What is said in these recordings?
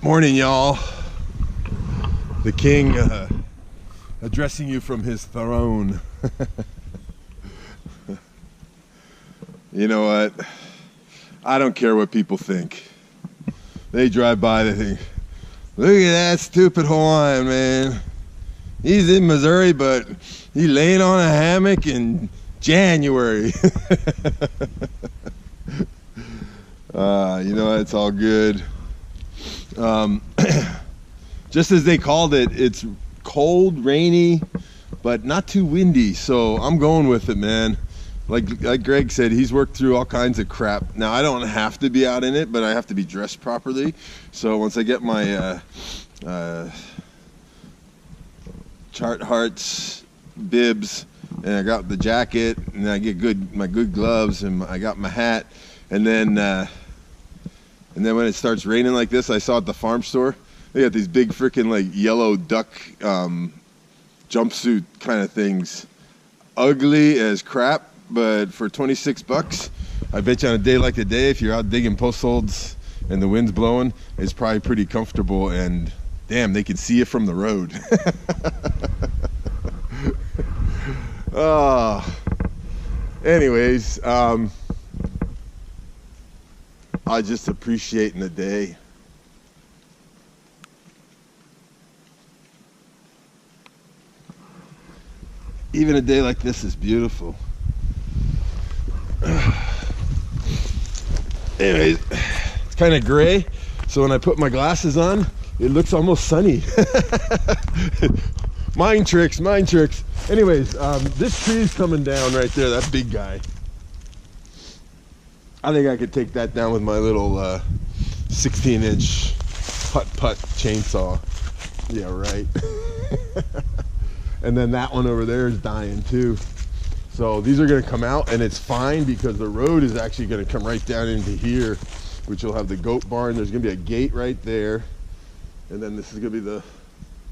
Morning, y'all. The king addressing you from his throne. You know what? I don't care what people think. They drive by, they think, look at that stupid Hawaiian, man. He's in Missouri, but he's laying on a hammock in January. You know, it's all good. Just as they called it, it's cold, rainy, but not too windy. So I'm going with it, man. Like Greg said, he's worked through all kinds of crap. Now, I don't have to be out in it, but I have to be dressed properly. So once I get my chart hearts, bibs, and I got the jacket, and I get my good gloves, and I got my hat, and then when it starts raining like this, I saw at the farm store, they got these big freaking like yellow duck jumpsuit kind of things. Ugly as crap, but for 26 bucks, I bet you on a day like today, if you're out digging post holes and the wind's blowing, it's probably pretty comfortable, and damn, they can see you from the road. Anyways, I just appreciating the day. Even a day like this is beautiful. Anyways, it's kind of gray, so when I put my glasses on, it looks almost sunny. Mind tricks. Anyways, this tree's coming down right there, that big guy. I think I could take that down with my little 16-inch putt chainsaw. Yeah, right. And then that one over there is dying too. So these are going to come out, and it's fine because the road is actually going to come right down into here, which will have the goat barn. There's going to be a gate right there, and then this is going to be the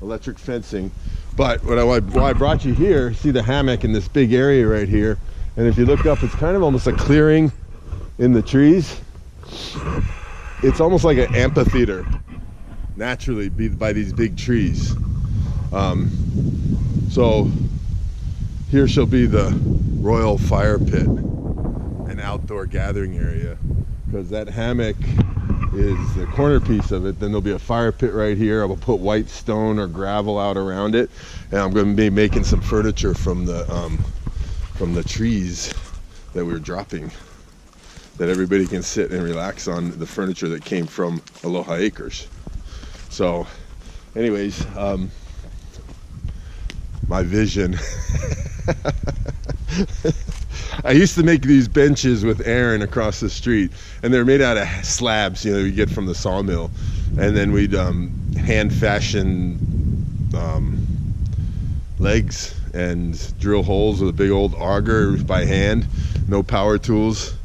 electric fencing. But why I brought you here, see the hammock in this big area right here, and if you look up, it's kind of almost a clearing in the trees. It's almost like an amphitheater, naturally by these big trees. So here shall be the royal fire pit, an outdoor gathering area, because that hammock is the corner piece of it. Then there'll be a fire pit right here. I will put white stone or gravel out around it, and I'm going to be making some furniture from the trees that we're dropping, that everybody can sit and relax on, the furniture that came from Aloha-Acres. So anyways, my vision. I used to make these benches with Aaron across the street, and they're made out of slabs, you know, you get from the sawmill, and then we'd hand fashion legs and drill holes with a big old auger by hand, no power tools.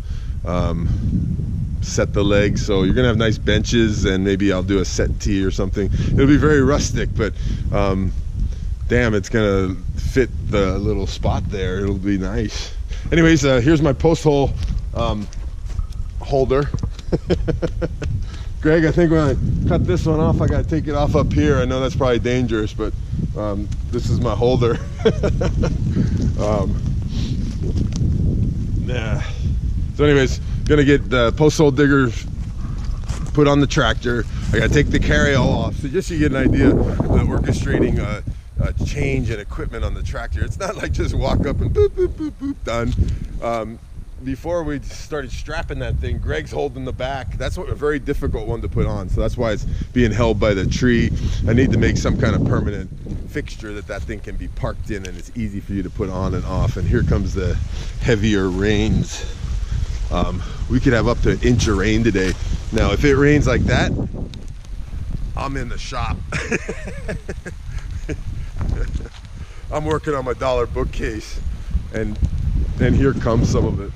Set the legs, so you're gonna have nice benches, and maybe I'll do a settee or something. It'll be very rustic, but damn, it's gonna fit the little spot there. It'll be nice. Anyways, here's my post hole holder. Greg, I think when I cut this one off, I gotta take it off up here. I know that's probably dangerous, but this is my holder. Yeah. So anyways, gonna get the post hole digger put on the tractor. I gotta take the carryall off. So just so you get an idea of orchestrating change and equipment on the tractor. It's not like just walk up and boop, boop, boop, boop, done. Before we started strapping that thing, Greg's holding the back. That's a very difficult one to put on, so that's why it's being held by the tree. I need to make some kind of permanent fixture that thing can be parked in, and it's easy for you to put on and off. And here comes the heavier rains. We could have up to an inch of rain today. Now, if it rains like that, I'm in the shop. I'm working on my dollar bookcase, and then here comes some of it.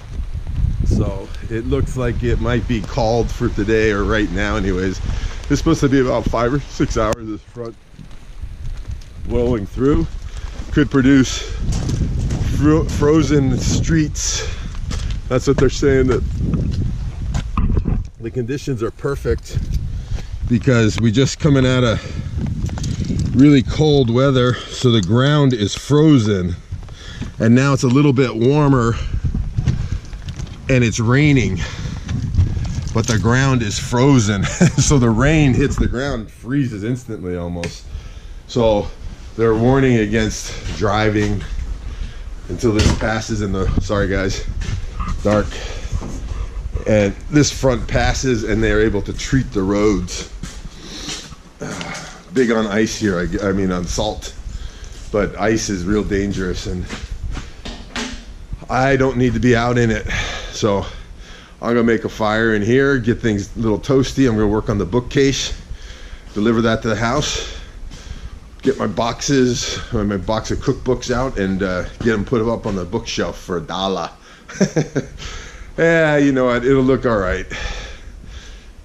So it looks like it might be called for today, or right now anyways. It's supposed to be about 5 or 6 hours this front blowing through. Could produce frozen streets. That's what they're saying, that the conditions are perfect because we just coming out of really cold weather, so the ground is frozen, and now it's a little bit warmer and it's raining, but the ground is frozen. So the rain hits the ground, freezes instantly almost. So they're warning against driving until this passes in the, sorry guys, dark, and this front passes and they're able to treat the roads. Big on ice here, I mean on salt, but ice is real dangerous and I don't need to be out in it. So I'm gonna make a fire in here, get things a little toasty. I'm gonna work on the bookcase, deliver that to the house, get my boxes, my box of cookbooks out, and get them put up on the bookshelf for $1. Yeah, you know what, it'll look all right.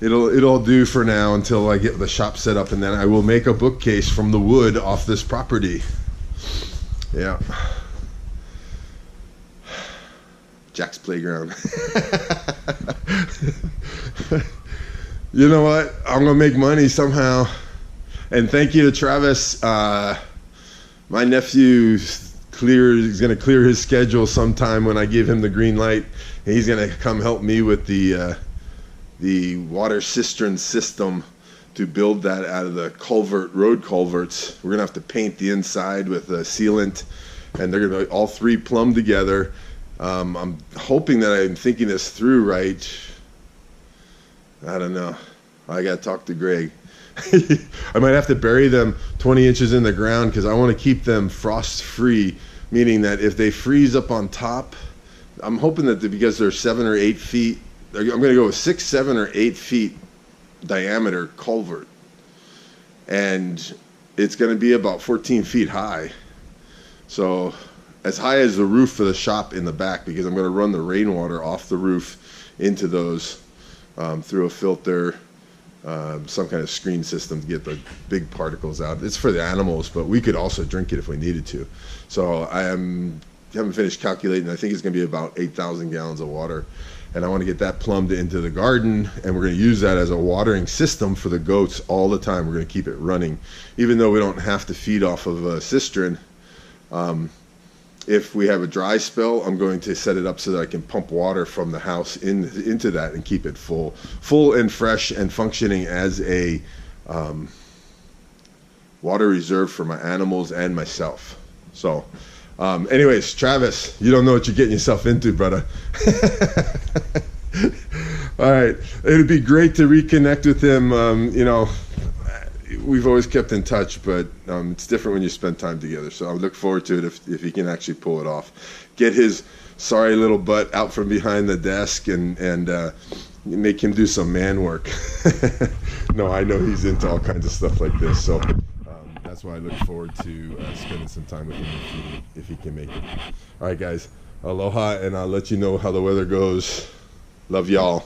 It'll do for now until I get the shop set up, and then I will make a bookcase from the wood off this property. Yeah. Jack's playground. You know what? I'm gonna make money somehow. And thank you to Travis. My nephew is gonna clear his schedule sometime when I give him the green light. And he's gonna come help me with the water cistern system to build that out of the road culverts. We're gonna have to paint the inside with a sealant, and they're gonna be all three plumbed together. I'm hoping that I'm thinking this through right. I don't know. I gotta talk to Greg. I might have to bury them 20 inches in the ground because I want to keep them frost free, meaning that if they freeze up on top, I'm hoping that because they're 7 or 8 feet, I'm going to go with 6, 7, or 8 feet diameter culvert, and it's going to be about 14 feet high. So as high as the roof for the shop in the back, because I'm going to run the rainwater off the roof into those through a filter, some kind of screen system to get the big particles out. It's for the animals, but we could also drink it if we needed to. So haven't finished calculating. I think it's going to be about 8,000 gallons of water, and I want to get that plumbed into the garden, and we're going to use that as a watering system for the goats all the time. We're going to keep it running, even though we don't have to feed off of a cistern. If we have a dry spell, I'm going to set it up so that I can pump water from the house into that and keep it full and fresh and functioning as a water reserve for my animals and myself. So anyways, Travis, you don't know what you're getting yourself into, brother. All right, it'd be great to reconnect with him. You know, we've always kept in touch, but it's different when you spend time together. So I look forward to it if he can actually pull it off. Get his sorry little butt out from behind the desk and make him do some man work. No, I know he's into all kinds of stuff like this. So that's why I look forward to spending some time with him if he can make it. All right, guys. Aloha, and I'll let you know how the weather goes. Love y'all.